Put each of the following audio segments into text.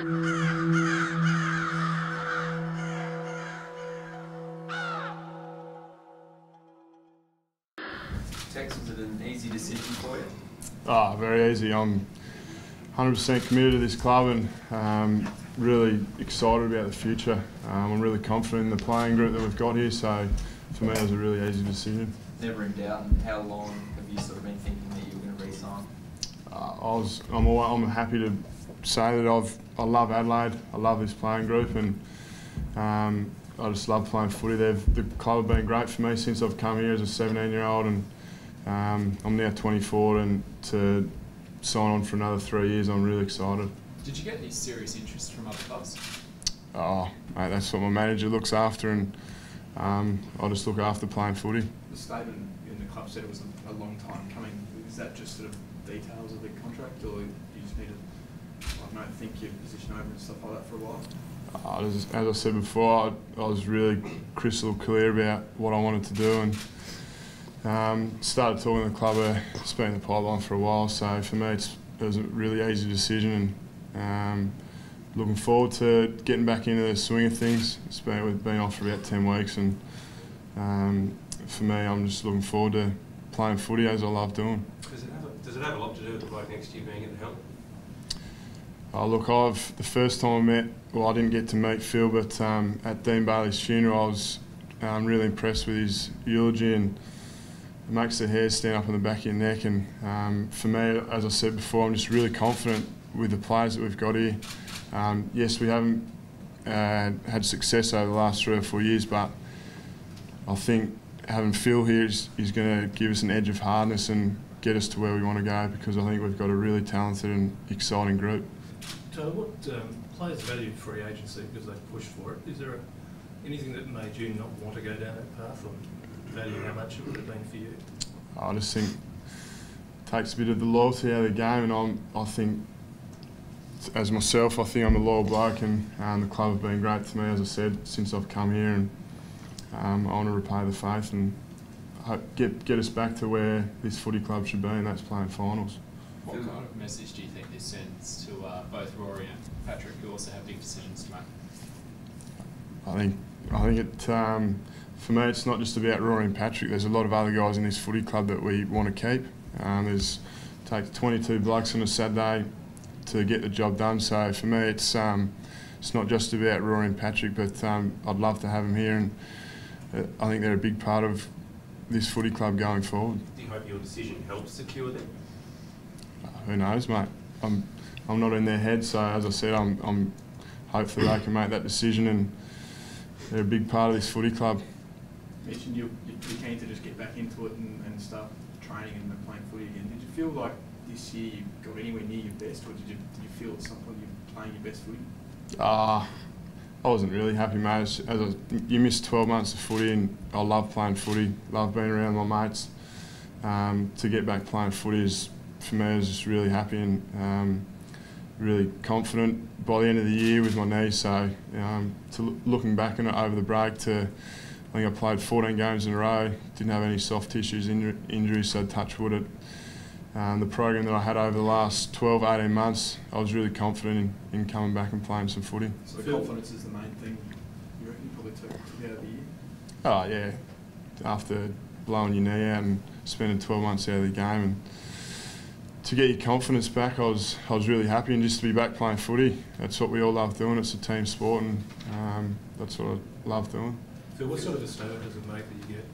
Tex, was it an easy decision for you? Oh, very easy. I'm 100% committed to this club and really excited about the future. I'm really confident in the playing group that we've got here, so for me it was a really easy decision. Never in doubt. And how long have you sort of been thinking that you were going to re-sign? I'm happy to say that I love Adelaide. I love this playing group, and I just love playing footy. The club have been great for me since I've come here as a 17-year-old, and I'm now 24, and to sign on for another 3 years, I'm really excited. Did you get any serious interest from other clubs? Oh, mate, that's what my manager looks after, and I just look after playing footy. The statement in the club said it was a long time coming. Is that just sort of details of the contract, or you just need to, I don't know, think your position over and stuff like that for a while? As I said before, I was really crystal clear about what I wanted to do, and started talking to the club. It's been in the pipeline for a while, so for me it was a really easy decision, and looking forward to getting back into the swing of things. We've been off for about 10 weeks, and for me I'm just looking forward to playing footy as I love doing. Does it have a lot to do with the bloke next to you being at the helm? Look, the first time I met, well, I didn't get to meet Phil, but at Dean Bailey's funeral I was really impressed with his eulogy, and it makes the hair stand up on the back of your neck. And for me, as I said before, I'm just really confident with the players that we've got here. Yes, we haven't had success over the last 3 or 4 years, but I think having Phil here is going to give us an edge of hardness and get us to where we want to go, because I think we've got a really talented and exciting group. Taylor, what players valued free agency because they pushed for it? Is there anything that made you not want to go down that path, or value how much it would have been for you? I just think it takes a bit of the loyalty out of the game, and I think, as myself, I think I'm a loyal bloke, and the club have been great to me, as I said, since I've come here, and I want to repay the faith and get us back to where this footy club should be, and that's playing finals. What kind of message do you think this sends to both Rory and Patrick, who also have big decisions to make? I think it, for me, it's not just about Rory and Patrick. There's a lot of other guys in this footy club that we want to keep. It takes 22 blokes on a Saturday to get the job done. So for me, it's not just about Rory and Patrick, but I'd love to have them here, and I think they're a big part of this footy club going forward. Do you hope your decision helps secure them? Who knows, mate? I'm not in their head, so as I said, I'm hopefully they can make that decision, and they're a big part of this footy club. You mentioned you're keen to just get back into it and start training and playing footy again. Did you feel like this year you got anywhere near your best, or did you feel at some point you were playing your best footy? I wasn't really happy, mate. You miss 12 months of footy, and I love playing footy, love being around my mates. To get back playing footy is, for me, I was just really happy and really confident by the end of the year with my knee. So looking back on it over the break, I think I played 14 games in a row, didn't have any soft tissues injuries, so touch wood at the program that I had over the last 12, 18 months, I was really confident in coming back and playing some footy. So confidence is the main thing you reckon you probably took out of the year? Oh yeah, after blowing your knee out and spending 12 months out of the game, and to get your confidence back, I was really happy, and just to be back playing footy. That's what we all love doing. It's a team sport, and that's what I love doing. Phil, what sort of a statement does it make that you get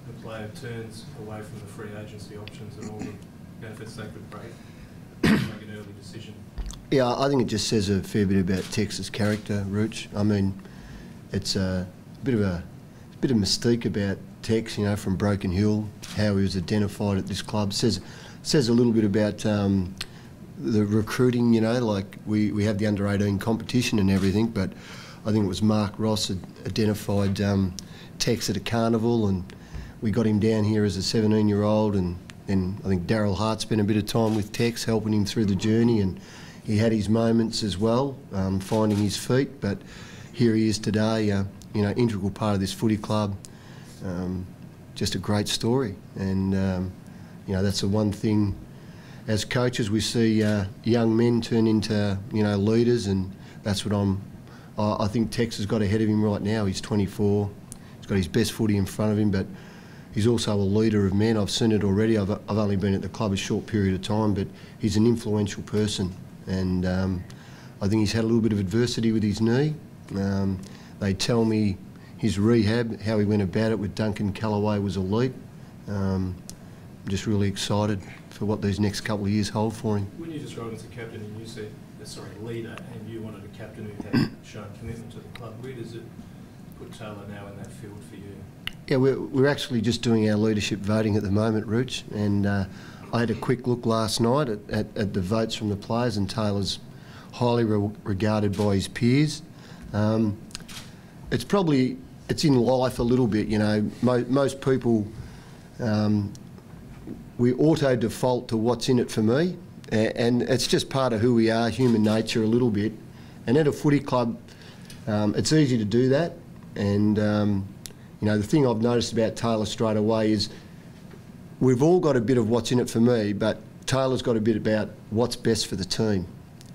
the player turns away from the free agency options and all the benefits they could bring to make an early decision? Yeah, I think it just says a fair bit about Tex's character, Rooch. I mean, it's a bit of mystique about Tex, you know, from Broken Hill, how he was identified at this club. Says a little bit about the recruiting, you know, like we have the under-18 competition and everything, but I think it was Mark Ross had identified Tex at a carnival, and we got him down here as a 17-year-old, and I think Daryl Hart spent a bit of time with Tex, helping him through the journey, and he had his moments as well, finding his feet, but here he is today, you know, integral part of this footy club. Just a great story, and you know, that's the one thing as coaches, we see young men turn into, leaders, and that's what I think Tex has got ahead of him right now. He's 24. He's got his best footy in front of him, but he's also a leader of men. I've seen it already. I've only been at the club a short period of time, but he's an influential person, and I think he's had a little bit of adversity with his knee. They tell me his rehab, how he went about it with Duncan Callaway, was elite. I'm just really excited for what these next couple of years hold for him. When you described him as a captain and you said, leader, and you wanted a captain who had shown commitment to the club, where does it put Taylor now in that field for you? Yeah, we're actually just doing our leadership voting at the moment, Rooch, and I had a quick look last night at the votes from the players, and Taylor's highly regarded by his peers. It's in life a little bit, most people, we auto-default to what's in it for me, and it's just part of who we are, human nature a little bit. And at a footy club, it's easy to do that, and the thing I've noticed about Taylor straight away is we've all got a bit of what's in it for me, but Taylor's got a bit about what's best for the team,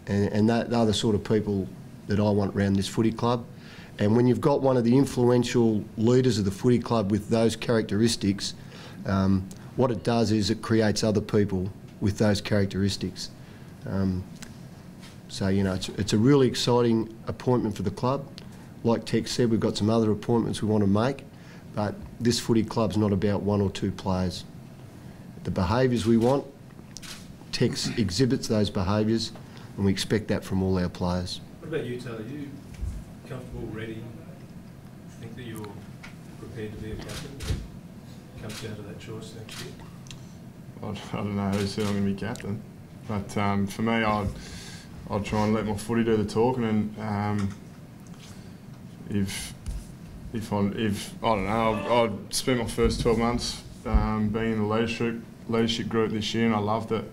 and they're the sort of people that I want around this footy club. And when you've got one of the influential leaders of the footy club with those characteristics, what it does is it creates other people with those characteristics. So, it's a really exciting appointment for the club. Like Tex said, we've got some other appointments we want to make, but this footy club's not about one or two players. The behaviours we want, Tex exhibits those behaviours, and we expect that from all our players. What about you, Taylor? Are you comfortable, ready, think that you're prepared to be a captain? It comes down to that choice next year. I don't know who said I'm going to be captain, but for me, I'll try and let my footy do the talking, and if I don't know, I'd spent my first 12 months being in the leadership group this year, and I loved it.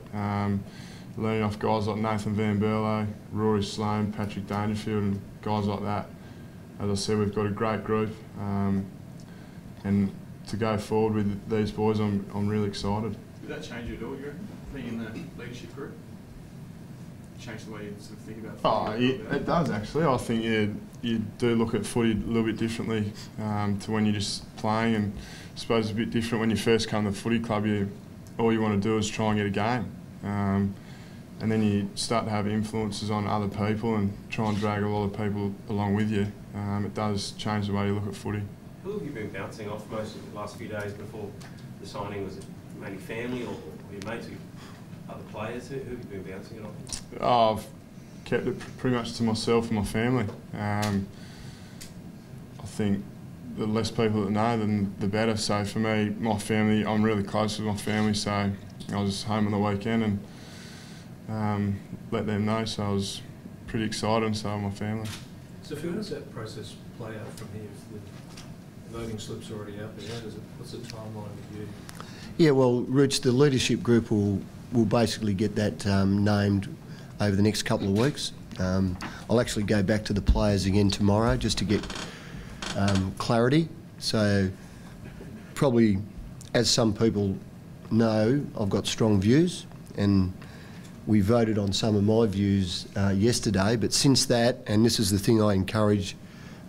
Learning off guys like Nathan Van Berlo, Rory Sloan, Patrick Dangerfield, and guys like that. As I said, we've got a great group, and to go forward with these boys, I'm really excited. Did that change you at all, you reckon, being in the leadership group? Change the way you sort of think about footy? It does actually. I think you do look at footy a little bit differently to when you're just playing, and I suppose it's a bit different when you first come to the footy club. All you want to do is try and get a game, and then you start to have influences on other people and try and drag a lot of people along with you. It does change the way you look at footy. Who have you been bouncing off most of the last few days before the signing? Was it mainly family or your mates, other players? Who have you been bouncing it off? I've kept it pretty much to myself and my family. I think the less people that know, then the better. So for me, my family, I'm really close with my family, so I was home on the weekend and let them know, so I was pretty excited, and so was my family. So Phil, how does that process play out from here? If the voting slip's already out there, what's the timeline with you? Yeah, well, Rich, the leadership group will basically get that named over the next couple of weeks. I'll actually go back to the players again tomorrow just to get clarity. So probably, as some people know, I've got strong views, and we voted on some of my views yesterday, but since that, and this is the thing I encourage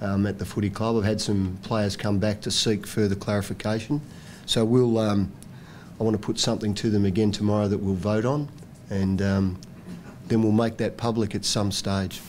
at the footy club, I've had some players come back to seek further clarification. So I want to put something to them again tomorrow that we'll vote on, and then we'll make that public at some stage.